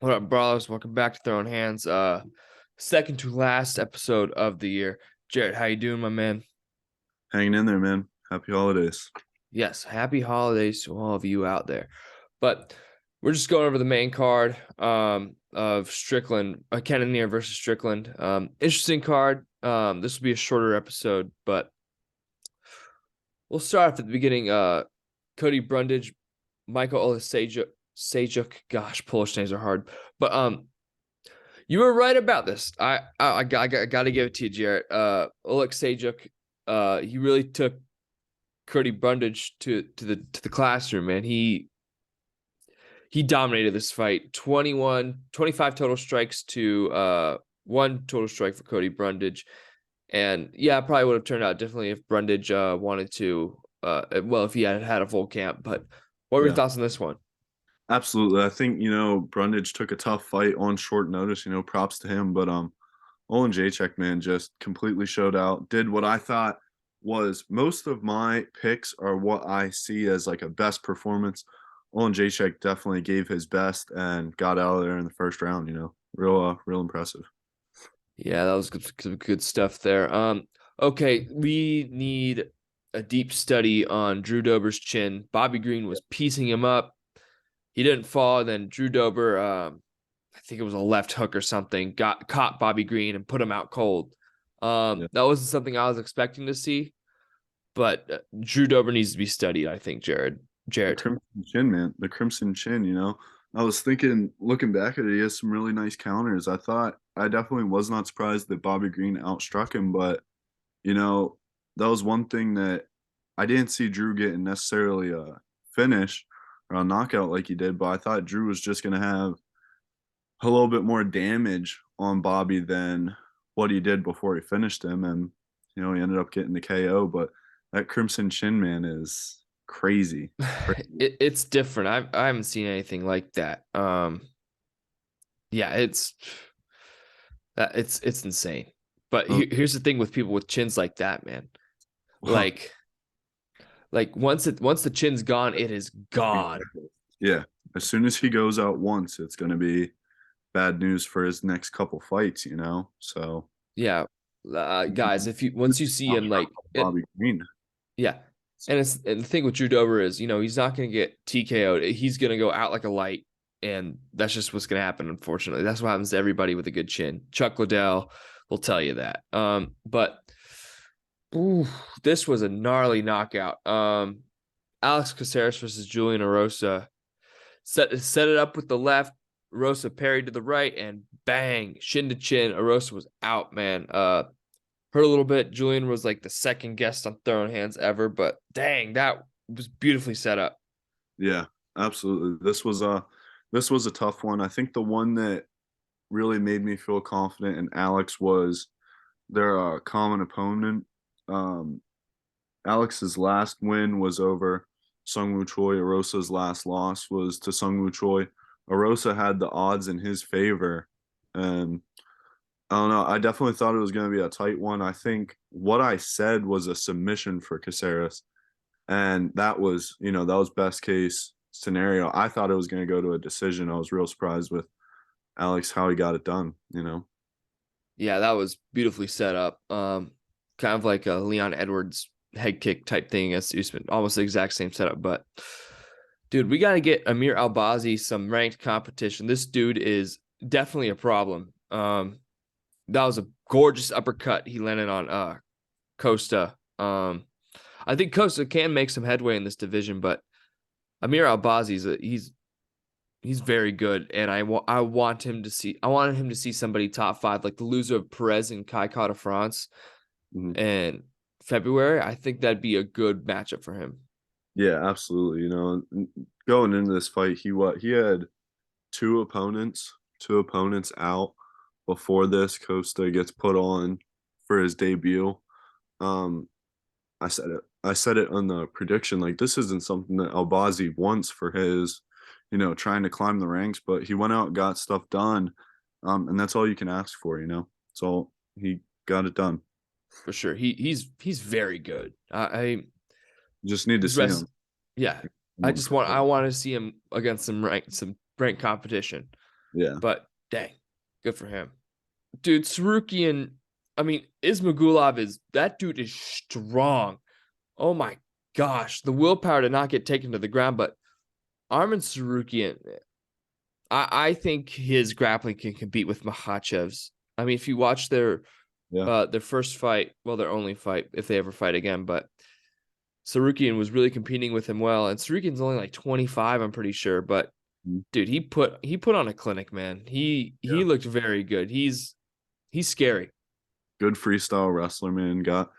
What up, brawlers? Welcome back to Throwing Hands. Second to last episode of the year. Jarrett, how you doing, my man? Hanging in there, man. Happy holidays. Yes, happy holidays to all of you out there. But we're just going over the main card of Strickland, Cannonier versus Strickland. Interesting card. This will be a shorter episode, but we'll start off at the beginning. Cody Brundage, Michael Olasejuk. Gosh, Polish names are hard. But you were right about this. I got to give it to you, Jarrett. Oleg Sajuk, he really took Cody Brundage to the classroom, man. He dominated this fight. 25 total strikes to one total strike for Cody Brundage. And yeah, it probably would have turned out differently if Brundage wanted to. If he had a full camp. But what were your Yeah, thoughts on this one? absolutely. I think, Brundage took a tough fight on short notice, props to him. But Olin Jacek, man, just completely showed out. Did what I thought was most of my picks are what I see as like a best performance. Olin Jacek definitely gave his best and got out of there in the first round, real impressive. Yeah, that was good stuff there. Okay, we need a deep study on Drew Dober's chin. Bobby Green was piecing him up. He didn't fall. Then Drew Dober, I think it was a left hook or something, caught Bobby Green and put him out cold. Yeah. That wasn't something I was expecting to see, but Drew Dober needs to be studied, I think, Jared. The Jared. Crimson Chin, man. The Crimson Chin. I was thinking, looking back at it, he has some really nice counters. I definitely was not surprised that Bobby Green outstruck him, but, you know, that was one thing that I didn't see Drew getting necessarily a finish or a knockout like he did, but I thought Drew was just going to have a little bit more damage on Bobby than what he did before he finished him. And, he ended up getting the KO, but that Crimson Chin, man, is crazy. Crazy. It's different. I haven't seen anything like that. Yeah, it's insane. But Oh, here's the thing with people with chins like that, man. Like once the chin's gone, it is gone. yeah. As soon as he goes out once, it's going to be bad news for his next couple fights. So, Yeah, guys, if you once you see him like it, Bobby Green. yeah. And the thing with Drew Dober is, he's not going to get TKO'd. He's going to go out like a light, and that's just what's going to happen. Unfortunately, that's what happens to everybody with a good chin. Chuck Liddell will tell you that. But ooh, this was a gnarly knockout. Alex Caceres versus Julian Erosa set it up with the left. Erosa parried to the right, and bang, shin to chin. Erosa was out, man. Hurt a little bit. Julian was like the second guest on Throwing Hands ever, but dang, that was beautifully set up. Yeah, absolutely. This was a tough one. I think the one that really made me feel confident in Alex was their common opponent. Um, Alex's last win was over Sungwoo Choi. Arosa's last loss was to Sungwoo Choi. Arosa had the odds in his favor, and I don't know. I definitely thought it was going to be a tight one. I think what I said was a submission for Caceres, and that was best case scenario. I thought it was going to go to a decision. I was real surprised with Alex how he got it done. Yeah, that was beautifully set up. Kind of like a Leon Edwards head kick type thing. It's been almost the exact same setup, but dude, we got to get Amir Albazi some ranked competition. This dude is definitely a problem. That was a gorgeous uppercut he landed on Costa. I think Costa can make some headway in this division, but Amir Albazi he's very good, and I wanted him to see somebody top five, like the loser of Perez and Kai Kara France Mhm. in February. I think that'd be a good matchup for him. Yeah, absolutely. Going into this fight, he had two opponents out before this. Costa gets put on for his debut. Um, I said it on the prediction. Like, this isn't something that Albazi wants for his, trying to climb the ranks, but he went out, got stuff done. And that's all you can ask for. So he got it done. For sure. He's very good. I You just need to his see rest. him. Yeah. I want to see him against some ranked competition. Yeah. But dang, good for him. Dude, Sarukian, I mean, Ismagulov that dude is strong. Oh my gosh, the willpower to not get taken to the ground, but Armin Sarukian, I think his grappling can compete with Makhachev's. I mean, if you watch Yeah. their first fight, well, their only fight, if they ever fight again, but Sarukian was really competing with him well, and Sarukian's only like 25, I'm pretty sure, but Mhm. dude, he put on a clinic, man. He Yeah. looked very good. He's scary. Good freestyle wrestler, man. Got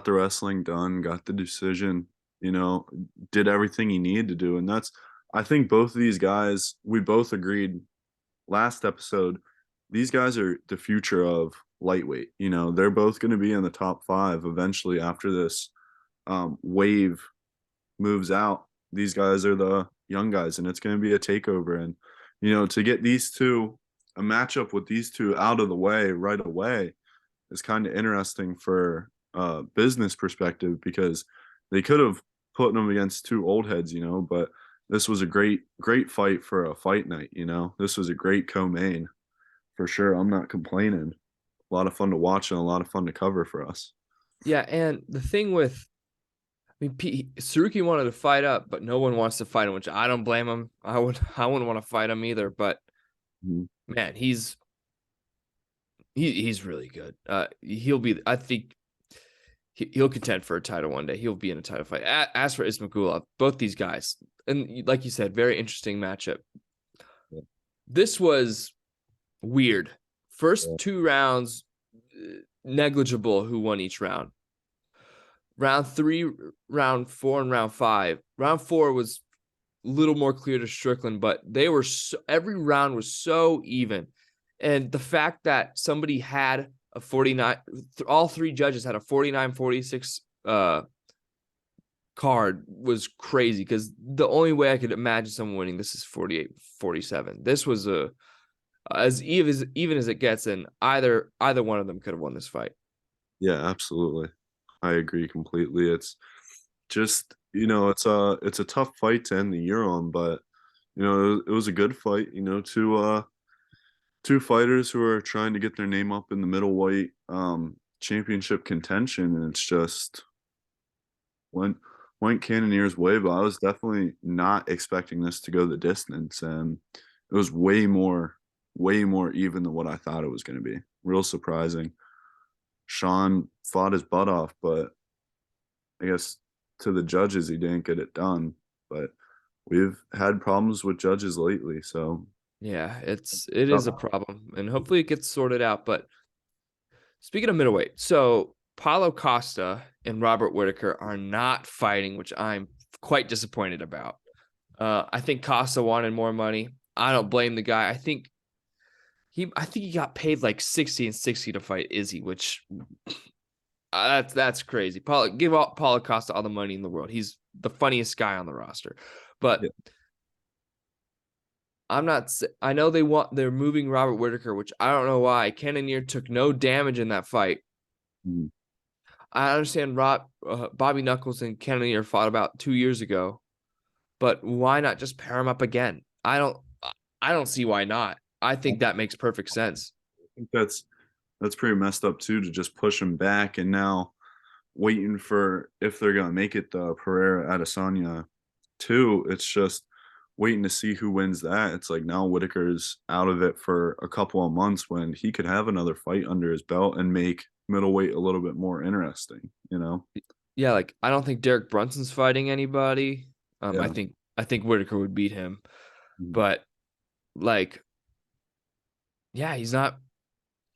the wrestling done, got the decision, you know, did everything he needed to do. And that's I think both of these guys, we both agreed last episode, these guys are the future of lightweight. You know, they're both going to be in the top 5 eventually after this wave moves out. These guys are the young guys, and it's going to be a takeover. And, you know, to get these two, a matchup with these two out of the way right away is kind of interesting for business perspective because they could have put them against two old heads, you know, but this was a great fight for a fight night, you know. This was a great co-main for sure. I'm not complaining. A lot of fun to watch and a lot of fun to cover for us. Yeah, and the thing with, I mean, Saruki wanted to fight up, but no one wants to fight him, which I don't blame him. I wouldn't want to fight him either. But Mhm. man, he's really good. He'll be. I think he'll contend for a title one day. He'll be in a title fight. As for Ismagulov, both these guys, and like you said, very interesting matchup. Yeah. This was weird. First Yeah. 2 rounds, negligible who won each round. Round 3, round 4, and round 5. Round 4 was a little more clear to Strickland, but they were every round was so even. And the fact that somebody had a 49, all 3 judges had a 49-46 card was crazy, because the only way I could imagine someone winning this is 48-47. This was as even as it gets, and either one of them could have won this fight. Yeah, absolutely. I agree completely. It's just, you know, it's a tough fight to end the year on, but you know, it was a good fight, you know, two fighters who are trying to get their name up in the middleweight championship contention, and it's just went Cannonier's way, but I was definitely not expecting this to go the distance, and it was way more even than what I thought it was going to be. Real surprising. Sean fought his butt off, but I guess to the judges he didn't get it done. But we've had problems with judges lately, so Yeah, it is a problem, and hopefully it gets sorted out. But speaking of middleweight, so Paulo Costa and Robert Whitaker are not fighting, which I'm quite disappointed about. I think Costa wanted more money. I don't blame the guy. I think he got paid like 60 and 60 to fight Izzy, which that's crazy. Give Paulo Costa all the money in the world. He's the funniest guy on the roster. But yeah. I know they're moving Robert Whitaker, which I don't know why. Cannonier took no damage in that fight. Mhm. I understand Bobby Knuckles and Cannonier fought about 2 years ago, but why not just pair them up again? I don't see why not. I think that makes perfect sense. I think that's pretty messed up too, to just push him back and now waiting for if they're gonna make it the Pereira Adesanya 2. It's just waiting to see who wins that. It's like now Whitaker's out of it for a couple of months when he could have another fight under his belt and make middleweight a little bit more interesting, you know? Yeah, like I don't think Derek Brunson's fighting anybody. Yeah. I think Whitaker would beat him, Mhm. but like, yeah, he's not.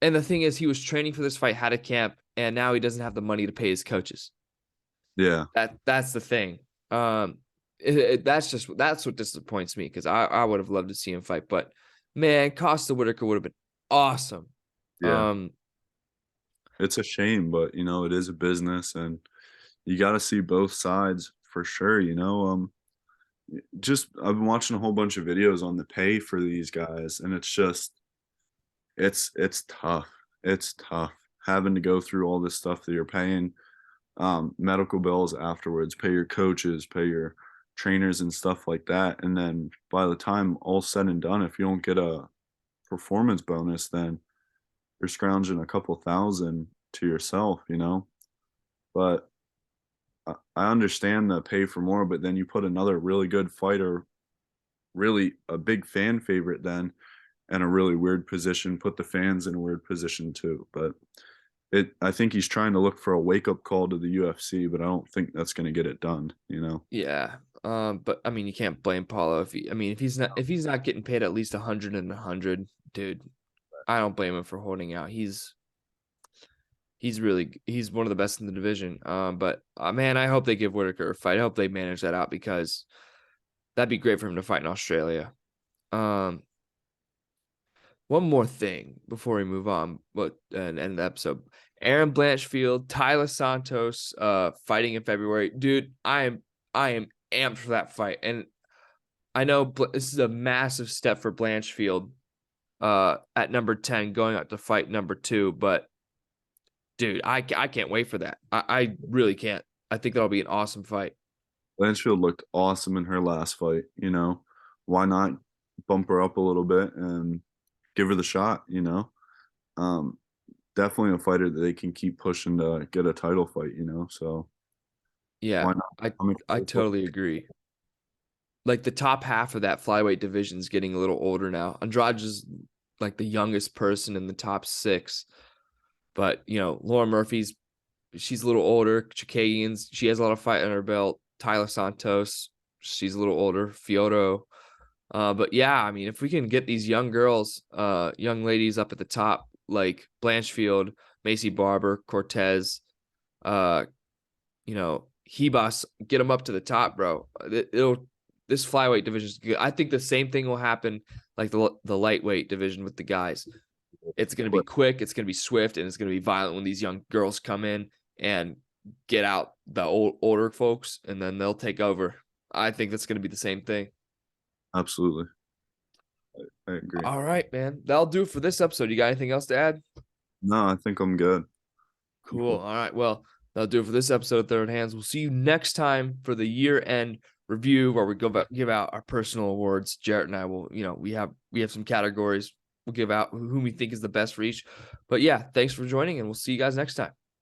And the thing is, he was training for this fight, had a camp, and now he doesn't have the money to pay his coaches. Yeah. That's the thing. That's what disappoints me, because I would have loved to see him fight, but man, Costa Whitaker would have been awesome. Yeah. It's a shame, but you know, it is a business and you got to see both sides for sure, you know. Just I've been watching a whole bunch of videos on the pay for these guys, and it's just it's tough. It's tough having to go through all this stuff that you're paying medical bills afterwards, pay your coaches, pay your trainers and stuff like that. And then by the time all's said and done, if you don't get performance bonus, then you're scrounging a couple thousand to yourself, you know. But I understand the pay for more, but then you put another really good fighter, really a big fan favorite, then in a really weird position, put the fans in a weird position too. But I think he's trying to look for a wake up call to the UFC, but I don't think that's going to get it done, you know. Yeah. But I mean, you can't blame Paulo if he's not getting paid at least 100 and 100, dude. I don't blame him for holding out. He's one of the best in the division. But man, I hope they give Whitaker a fight. I hope they manage that out because that'd be great for him to fight in Australia. One more thing before we move on, and end the episode. Aaron Blanchfield, Tyler Santos, fighting in February. Dude, I am amped for that fight. And I know this is a massive step for Blanchfield at number 10, going up to fight number 2. But dude, I can't wait for that. I really can't. I think that'll be an awesome fight. Blanchfield looked awesome in her last fight, you know. Why not bump her up a little bit and give her the shot, you know? Definitely a fighter that they can keep pushing to get a title fight, you know. So Yeah, why not? I totally agree. Like the top half of that flyweight division is getting a little older now. Andrade is like the youngest person in the top 6. But, you know, Laura Murphy's, she's a little older. Chikagian's, she has a lot of fight on her belt. Tyler Santos, she's a little older. Fiorito. But yeah, I mean, if we can get these young girls, young ladies up at the top, like Blanchfield, Macy Barber, Cortez, you know, Hebas, get them up to the top, bro. This flyweight division is good. I think the same thing will happen like the lightweight division with the guys. It's going to be quick, it's going to be swift, and it's going to be violent when these young girls come in and get out the older folks, and then they'll take over. I think that's going to be the same thing. Absolutely. I agree. All right, man. That'll do it for this episode. You got anything else to add? No, I think I'm good. Cool. All right. Well, that'll do it for this episode of Third Hands. We'll see you next time for the year-end review where we give out our personal awards. Jarrett and I will, you know, we have some categories. We'll give out whom we think is the best for each. But yeah, thanks for joining, and we'll see you guys next time.